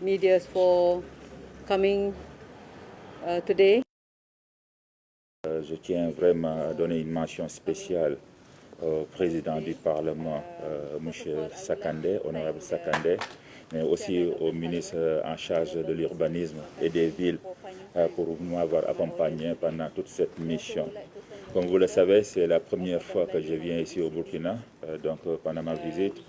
Medias for coming today. Je tiens vraiment à donner une mention spéciale au président du Parlement, M. Sakandé, honorable Sakandé, mais aussi au ministre en charge de l'urbanisme et des villes pour m'avoir accompagné pendant toute cette mission. Comme vous le savez, c'est la première fois que je viens ici au Burkina, donc pendant ma visite.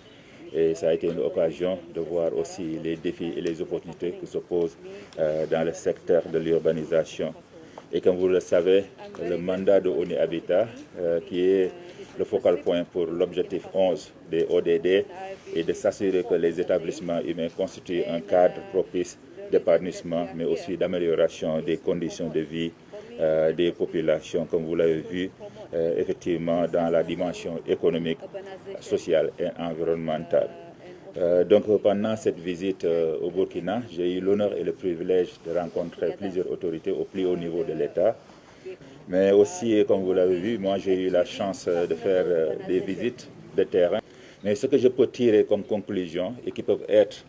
Et ça a été une occasion de voir aussi les défis et les opportunités qui s'opposent dans le secteur de l'urbanisation. Et comme vous le savez, le mandat de ONU Habitat, qui est le focal point pour l'objectif 11 des ODD, est de s'assurer que les établissements humains constituent un cadre propice d'épanouissement, mais aussi d'amélioration des conditions de vie des populations, comme vous l'avez vu, effectivement dans la dimension économique, sociale et environnementale. Donc pendant cette visite au Burkina, j'ai eu l'honneur et le privilège de rencontrer plusieurs autorités au plus haut niveau de l'État. Mais aussi, comme vous l'avez vu, moi j'ai eu la chance de faire des visites de terrain. Mais ce que je peux tirer comme conclusion et qui peuvent être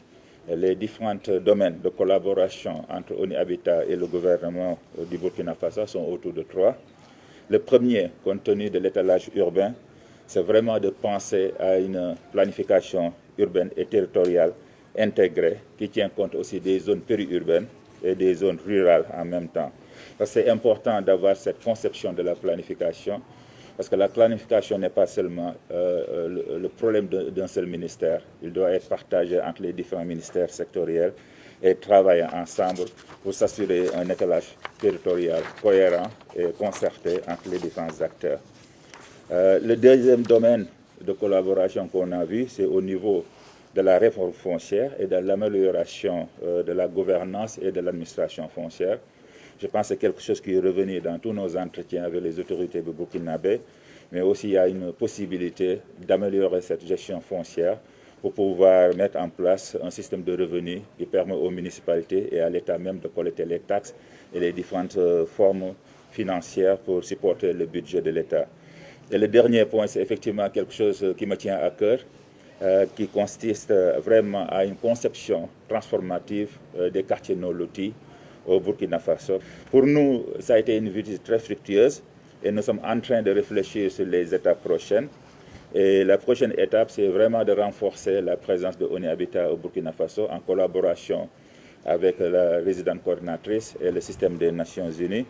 les différents domaines de collaboration entre ONU Habitat et le gouvernement du Burkina Faso sont autour de 3. Le premier, compte tenu de l'étalage urbain, c'est vraiment de penser à une planification urbaine et territoriale intégrée qui tient compte aussi des zones périurbaines et des zones rurales en même temps. C'est important d'avoir cette conception de la planification parce que la planification n'est pas seulement le problème d'un seul ministère. Il doit être partagé entre les différents ministères sectoriels et travailler ensemble pour s'assurer un étalage territorial cohérent et concerté entre les différents acteurs. Le deuxième domaine de collaboration qu'on a vu, c'est au niveau de la réforme foncière et de l'amélioration de la gouvernance et de l'administration foncière. Je pense que c'est quelque chose qui est revenu dans tous nos entretiens avec les autorités de burkinabé, mais aussi il y a une possibilité d'améliorer cette gestion foncière pour pouvoir mettre en place un système de revenus qui permet aux municipalités et à l'État même de collecter les taxes et les différentes formes financières pour supporter le budget de l'État. Et le dernier point, c'est effectivement quelque chose qui me tient à cœur, qui consiste vraiment à une conception transformative des quartiers non lotis au Burkina Faso. Pour nous, ça a été une visite très fructueuse et nous sommes en train de réfléchir sur les étapes prochaines. Et la prochaine étape, c'est vraiment de renforcer la présence de ONU Habitat au Burkina Faso en collaboration avec la résidente coordinatrice et le système des Nations Unies,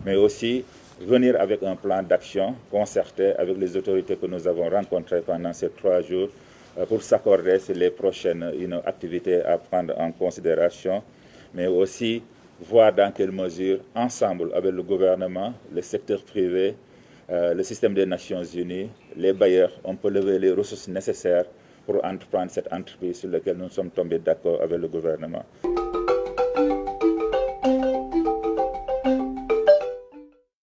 mais aussi venir avec un plan d'action concerté avec les autorités que nous avons rencontrées pendant ces 3 jours pour s'accorder sur les prochaines activités à prendre en considération, mais aussi voir dans quelle mesure, ensemble avec le gouvernement, le secteur privé, le système des Nations Unies, les bailleurs, on peut lever les ressources nécessaires pour entreprendre cette entreprise sur laquelle nous sommes tombés d'accord avec le gouvernement.